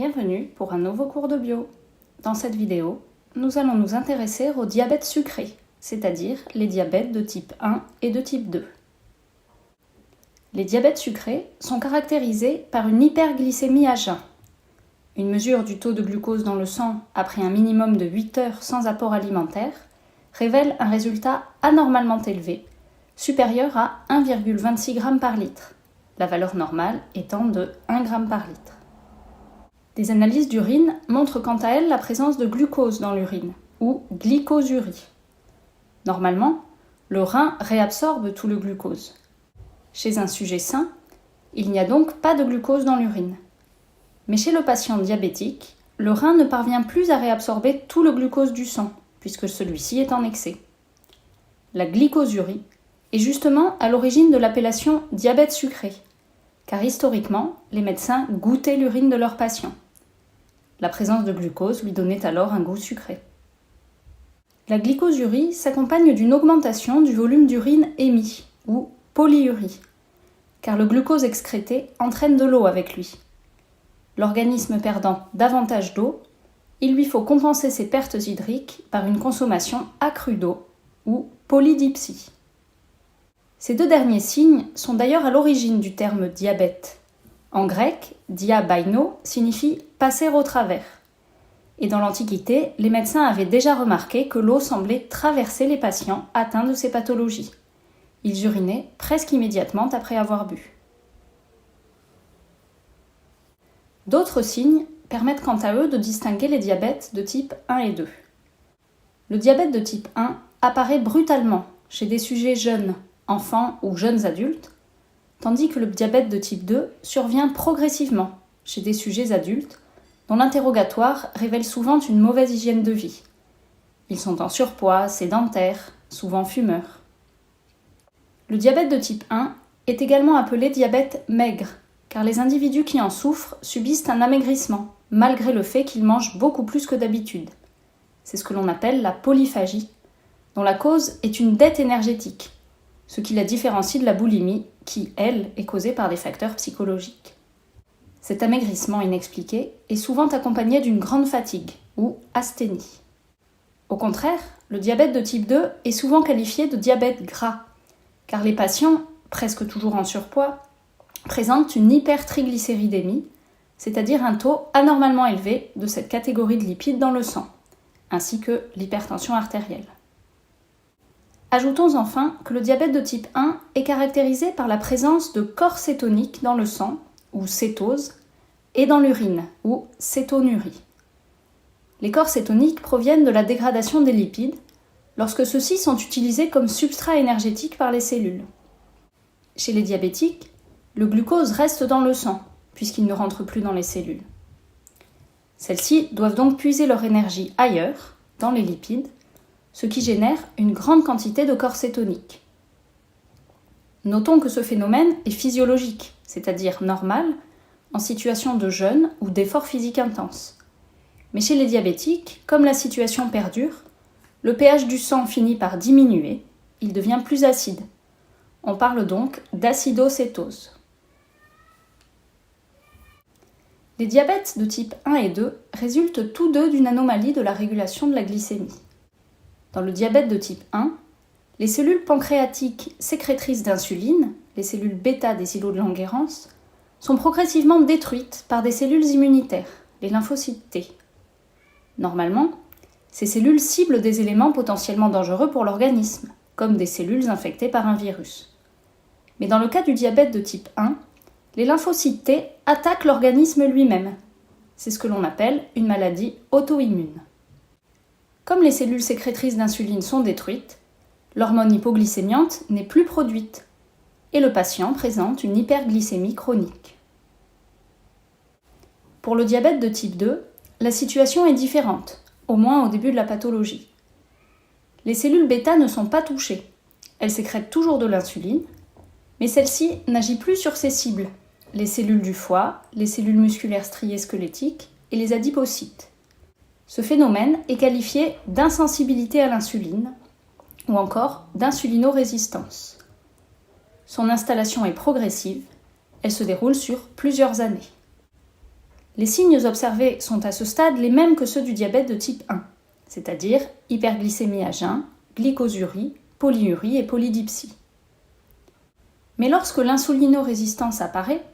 Bienvenue pour un nouveau cours de bio. Dans cette vidéo, nous allons nous intéresser au diabète sucré, c'est-à-dire les diabètes de type 1 et de type 2. Les diabètes sucrés sont caractérisés par une hyperglycémie à jeun. Une mesure du taux de glucose dans le sang après un minimum de 8 heures sans apport alimentaire révèle un résultat anormalement élevé, supérieur à 1,26 g par litre, la valeur normale étant de 1 g par litre. Des analyses d'urine montrent quant à elles la présence de glucose dans l'urine, ou glycosurie. Normalement, le rein réabsorbe tout le glucose. Chez un sujet sain, il n'y a donc pas de glucose dans l'urine. Mais chez le patient diabétique, le rein ne parvient plus à réabsorber tout le glucose du sang, puisque celui-ci est en excès. La glycosurie est justement à l'origine de l'appellation diabète sucré, car historiquement, les médecins goûtaient l'urine de leurs patients. La présence de glucose lui donnait alors un goût sucré. La glycosurie s'accompagne d'une augmentation du volume d'urine émis, ou polyurie, car le glucose excrété entraîne de l'eau avec lui. L'organisme perdant davantage d'eau, il lui faut compenser ses pertes hydriques par une consommation accrue d'eau, ou polydipsie. Ces deux derniers signes sont d'ailleurs à l'origine du terme diabète. En grec, diabaino signifie « passer au travers ». Et dans l'Antiquité, les médecins avaient déjà remarqué que l'eau semblait traverser les patients atteints de ces pathologies. Ils urinaient presque immédiatement après avoir bu. D'autres signes permettent quant à eux de distinguer les diabètes de type 1 et 2. Le diabète de type 1 apparaît brutalement chez des sujets jeunes, enfants ou jeunes adultes, tandis que le diabète de type 2 survient progressivement chez des sujets adultes dont l'interrogatoire révèle souvent une mauvaise hygiène de vie. Ils sont en surpoids, sédentaires, souvent fumeurs. Le diabète de type 1 est également appelé diabète maigre, car les individus qui en souffrent subissent un amaigrissement, malgré le fait qu'ils mangent beaucoup plus que d'habitude. C'est ce que l'on appelle la polyphagie, dont la cause est une dette énergétique, ce qui la différencie de la boulimie, qui, elle, est causée par des facteurs psychologiques. Cet amaigrissement inexpliqué est souvent accompagné d'une grande fatigue, ou asthénie. Au contraire, le diabète de type 2 est souvent qualifié de diabète gras, car les patients, presque toujours en surpoids, présentent une hypertriglycéridémie, c'est-à-dire un taux anormalement élevé de cette catégorie de lipides dans le sang, ainsi que l'hypertension artérielle. Ajoutons enfin que le diabète de type 1 est caractérisé par la présence de corps cétoniques dans le sang, ou cétose, et dans l'urine, ou cétonurie. Les corps cétoniques proviennent de la dégradation des lipides, lorsque ceux-ci sont utilisés comme substrat énergétique par les cellules. Chez les diabétiques, le glucose reste dans le sang, puisqu'il ne rentre plus dans les cellules. Celles-ci doivent donc puiser leur énergie ailleurs, dans les lipides, ce qui génère une grande quantité de corps cétoniques. Notons que ce phénomène est physiologique, c'est-à-dire normal, en situation de jeûne ou d'effort physique intense. Mais chez les diabétiques, comme la situation perdure, le pH du sang finit par diminuer, il devient plus acide. On parle donc d'acidocétose. Les diabètes de type 1 et 2 résultent tous deux d'une anomalie de la régulation de la glycémie. Dans le diabète de type 1, les cellules pancréatiques sécrétrices d'insuline, les cellules bêta des îlots de Langerhans, sont progressivement détruites par des cellules immunitaires, les lymphocytes T. Normalement, ces cellules ciblent des éléments potentiellement dangereux pour l'organisme, comme des cellules infectées par un virus. Mais dans le cas du diabète de type 1, les lymphocytes T attaquent l'organisme lui-même. C'est ce que l'on appelle une maladie auto-immune. Comme les cellules sécrétrices d'insuline sont détruites, l'hormone hypoglycémiante n'est plus produite et le patient présente une hyperglycémie chronique. Pour le diabète de type 2, la situation est différente, au moins au début de la pathologie. Les cellules bêta ne sont pas touchées. Elles sécrètent toujours de l'insuline, mais celle-ci n'agit plus sur ses cibles, les cellules du foie, les cellules musculaires striées squelettiques et les adipocytes. Ce phénomène est qualifié d'insensibilité à l'insuline ou encore d'insulinorésistance. Son installation est progressive, elle se déroule sur plusieurs années. Les signes observés sont à ce stade les mêmes que ceux du diabète de type 1, c'est-à-dire hyperglycémie à jeun, glycosurie, polyurie et polydipsie. Mais lorsque l'insulinorésistance apparaît,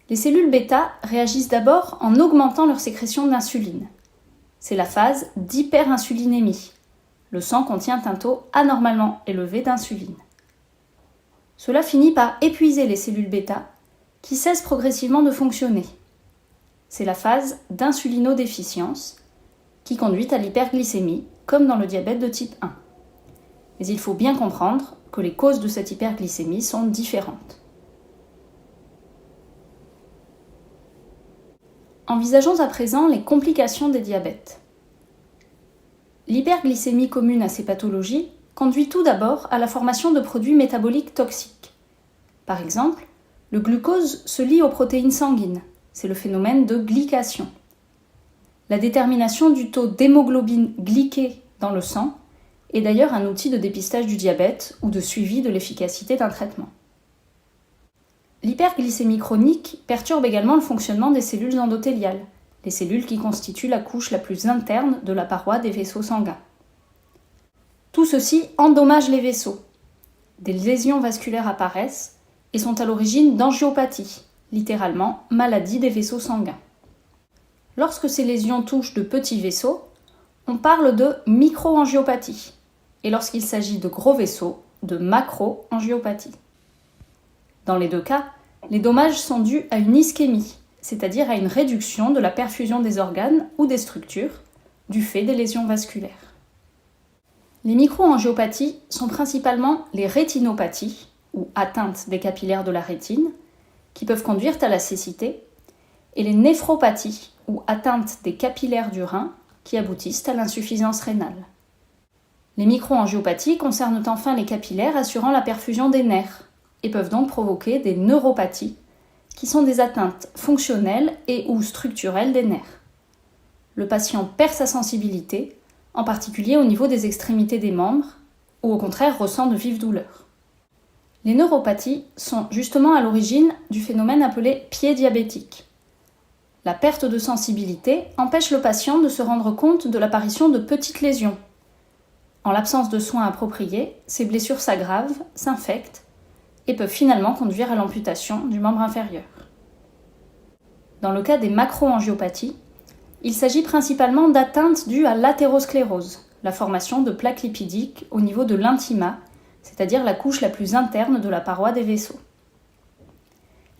les cellules bêta réagissent d'abord en augmentant leur sécrétion d'insuline. C'est la phase d'hyperinsulinémie. Le sang contient un taux anormalement élevé d'insuline. Cela finit par épuiser les cellules bêta qui cessent progressivement de fonctionner. C'est la phase d'insulinodéficience qui conduit à l'hyperglycémie, comme dans le diabète de type 1. Mais il faut bien comprendre que les causes de cette hyperglycémie sont différentes. Envisageons à présent les complications des diabètes. L'hyperglycémie commune à ces pathologies conduit tout d'abord à la formation de produits métaboliques toxiques. Par exemple, le glucose se lie aux protéines sanguines, c'est le phénomène de glycation. La détermination du taux d'hémoglobine glyquée dans le sang est d'ailleurs un outil de dépistage du diabète ou de suivi de l'efficacité d'un traitement. L'hyperglycémie chronique perturbe également le fonctionnement des cellules endothéliales, les cellules qui constituent la couche la plus interne de la paroi des vaisseaux sanguins. Tout ceci endommage les vaisseaux. Des lésions vasculaires apparaissent et sont à l'origine d'angiopathie, littéralement maladie des vaisseaux sanguins. Lorsque ces lésions touchent de petits vaisseaux, on parle de microangiopathie, et lorsqu'il s'agit de gros vaisseaux, de macroangiopathie. Dans les deux cas, les dommages sont dus à une ischémie, c'est-à-dire à une réduction de la perfusion des organes ou des structures du fait des lésions vasculaires. Les microangiopathies sont principalement les rétinopathies, ou atteintes des capillaires de la rétine, qui peuvent conduire à la cécité, et les néphropathies, ou atteintes des capillaires du rein, qui aboutissent à l'insuffisance rénale. Les microangiopathies concernent enfin les capillaires assurant la perfusion des nerfs, et peuvent donc provoquer des neuropathies, qui sont des atteintes fonctionnelles et ou structurelles des nerfs. Le patient perd sa sensibilité, en particulier au niveau des extrémités des membres, ou au contraire ressent de vives douleurs. Les neuropathies sont justement à l'origine du phénomène appelé pied diabétique. La perte de sensibilité empêche le patient de se rendre compte de l'apparition de petites lésions. En l'absence de soins appropriés, ces blessures s'aggravent, s'infectent, et peuvent finalement conduire à l'amputation du membre inférieur. Dans le cas des macroangiopathies, il s'agit principalement d'atteintes dues à l'athérosclérose, la formation de plaques lipidiques au niveau de l'intima, c'est-à-dire la couche la plus interne de la paroi des vaisseaux.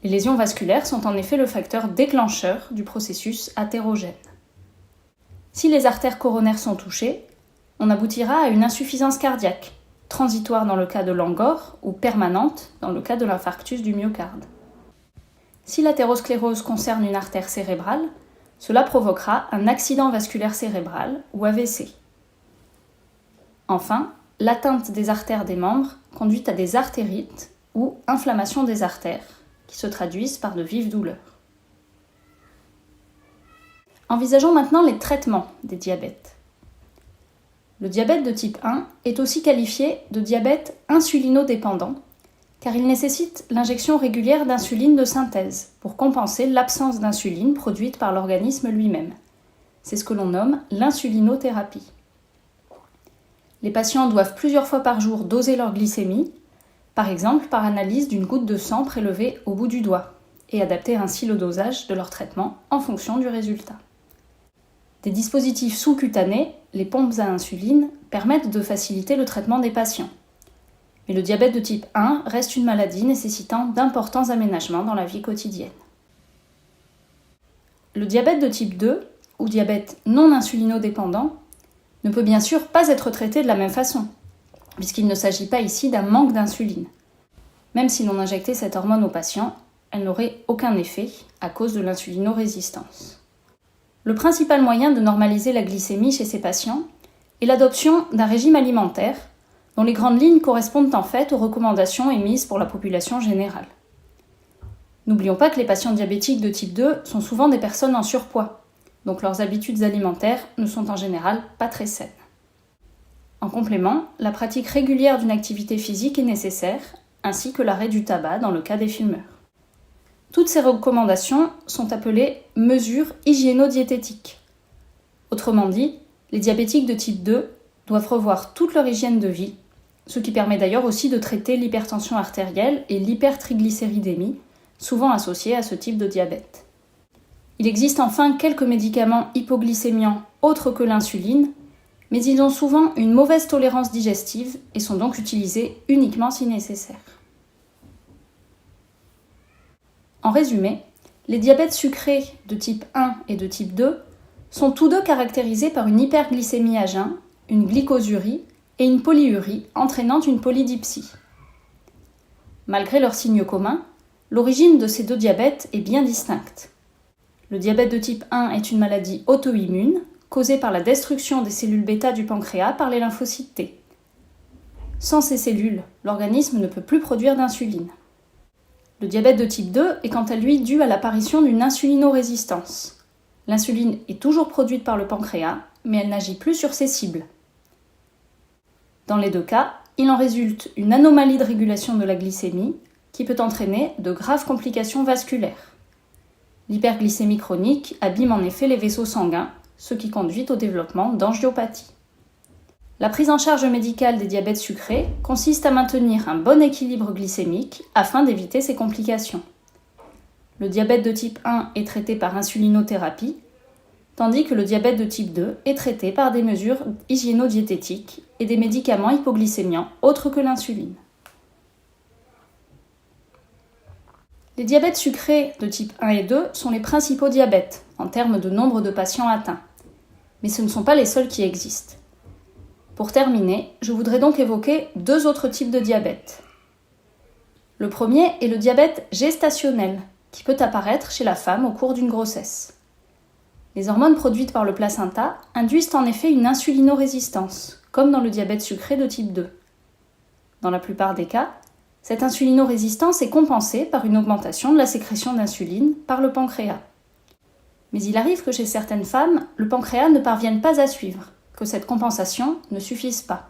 Les lésions vasculaires sont en effet le facteur déclencheur du processus athérogène. Si les artères coronaires sont touchées, on aboutira à une insuffisance cardiaque, transitoire dans le cas de l'angor ou permanente dans le cas de l'infarctus du myocarde. Si l'athérosclérose concerne une artère cérébrale, cela provoquera un accident vasculaire cérébral ou AVC. Enfin, l'atteinte des artères des membres conduit à des artérites ou inflammation des artères qui se traduisent par de vives douleurs. Envisageons maintenant les traitements des diabètes. Le diabète de type 1 est aussi qualifié de diabète insulinodépendant car il nécessite l'injection régulière d'insuline de synthèse pour compenser l'absence d'insuline produite par l'organisme lui-même. C'est ce que l'on nomme l'insulinothérapie. Les patients doivent plusieurs fois par jour doser leur glycémie, par exemple par analyse d'une goutte de sang prélevée au bout du doigt, et adapter ainsi le dosage de leur traitement en fonction du résultat. Des dispositifs sous-cutanés, les pompes à insuline, permettent de faciliter le traitement des patients. Mais le diabète de type 1 reste une maladie nécessitant d'importants aménagements dans la vie quotidienne. Le diabète de type 2, ou diabète non insulinodépendant, ne peut bien sûr pas être traité de la même façon, puisqu'il ne s'agit pas ici d'un manque d'insuline. Même si l'on injectait cette hormone aux patients, elle n'aurait aucun effet à cause de l'insulinorésistance. Le principal moyen de normaliser la glycémie chez ces patients est l'adoption d'un régime alimentaire dont les grandes lignes correspondent en fait aux recommandations émises pour la population générale. N'oublions pas que les patients diabétiques de type 2 sont souvent des personnes en surpoids, donc leurs habitudes alimentaires ne sont en général pas très saines. En complément, la pratique régulière d'une activité physique est nécessaire, ainsi que l'arrêt du tabac dans le cas des fumeurs. Toutes ces recommandations sont appelées mesures hygiéno-diététiques. Autrement dit, les diabétiques de type 2 doivent revoir toute leur hygiène de vie, ce qui permet d'ailleurs aussi de traiter l'hypertension artérielle et l'hypertriglycéridémie, souvent associées à ce type de diabète. Il existe enfin quelques médicaments hypoglycémiants autres que l'insuline, mais ils ont souvent une mauvaise tolérance digestive et sont donc utilisés uniquement si nécessaire. En résumé, les diabètes sucrés de type 1 et de type 2 sont tous deux caractérisés par une hyperglycémie à jeun, une glycosurie et une polyurie entraînant une polydipsie. Malgré leurs signes communs, l'origine de ces deux diabètes est bien distincte. Le diabète de type 1 est une maladie auto-immune causée par la destruction des cellules bêta du pancréas par les lymphocytes T. Sans ces cellules, l'organisme ne peut plus produire d'insuline. Le diabète de type 2 est quant à lui dû à l'apparition d'une insulinorésistance. L'insuline est toujours produite par le pancréas, mais elle n'agit plus sur ses cibles. Dans les deux cas, il en résulte une anomalie de régulation de la glycémie qui peut entraîner de graves complications vasculaires. L'hyperglycémie chronique abîme en effet les vaisseaux sanguins, ce qui conduit au développement d'angiopathie. La prise en charge médicale des diabètes sucrés consiste à maintenir un bon équilibre glycémique afin d'éviter ces complications. Le diabète de type 1 est traité par insulinothérapie, tandis que le diabète de type 2 est traité par des mesures hygiéno-diététiques et des médicaments hypoglycémiants autres que l'insuline. Les diabètes sucrés de type 1 et 2 sont les principaux diabètes en termes de nombre de patients atteints, mais ce ne sont pas les seuls qui existent. Pour terminer, je voudrais donc évoquer deux autres types de diabète. Le premier est le diabète gestationnel, qui peut apparaître chez la femme au cours d'une grossesse. Les hormones produites par le placenta induisent en effet une insulinorésistance, comme dans le diabète sucré de type 2. Dans la plupart des cas, cette insulinorésistance est compensée par une augmentation de la sécrétion d'insuline par le pancréas. Mais il arrive que chez certaines femmes, le pancréas ne parvienne pas à suivre, que cette compensation ne suffise pas.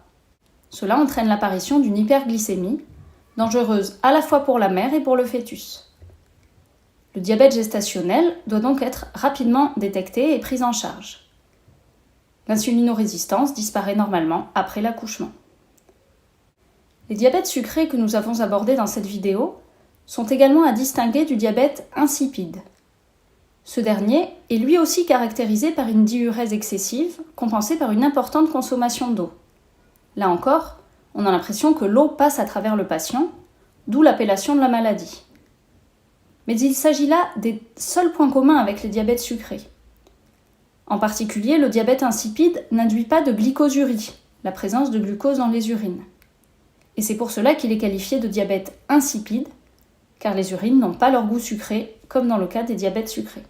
Cela entraîne l'apparition d'une hyperglycémie, dangereuse à la fois pour la mère et pour le fœtus. Le diabète gestationnel doit donc être rapidement détecté et pris en charge. L'insulinorésistance disparaît normalement après l'accouchement. Les diabètes sucrés que nous avons abordés dans cette vidéo sont également à distinguer du diabète insipide. Ce dernier est lui aussi caractérisé par une diurèse excessive, compensée par une importante consommation d'eau. Là encore, on a l'impression que l'eau passe à travers le patient, d'où l'appellation de la maladie. Mais il s'agit là des seuls points communs avec les diabètes sucrés. En particulier, le diabète insipide n'induit pas de glycosurie, la présence de glucose dans les urines. Et c'est pour cela qu'il est qualifié de diabète insipide, car les urines n'ont pas leur goût sucré, comme dans le cas des diabètes sucrés.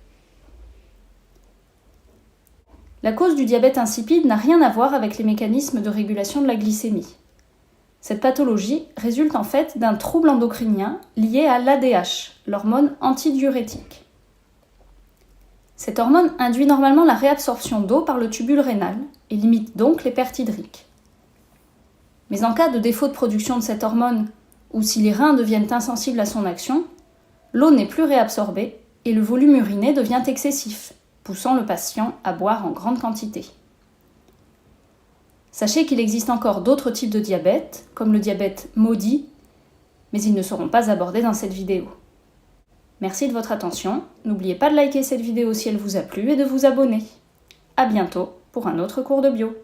La cause du diabète insipide n'a rien à voir avec les mécanismes de régulation de la glycémie. Cette pathologie résulte en fait d'un trouble endocrinien lié à l'ADH, l'hormone antidiurétique. Cette hormone induit normalement la réabsorption d'eau par le tubule rénal et limite donc les pertes hydriques. Mais en cas de défaut de production de cette hormone, ou si les reins deviennent insensibles à son action, l'eau n'est plus réabsorbée et le volume uriné devient excessif, poussant le patient à boire en grande quantité. Sachez qu'il existe encore d'autres types de diabète, comme le diabète maudit, mais ils ne seront pas abordés dans cette vidéo. Merci de votre attention, n'oubliez pas de liker cette vidéo si elle vous a plu et de vous abonner. À bientôt pour un autre cours de bio.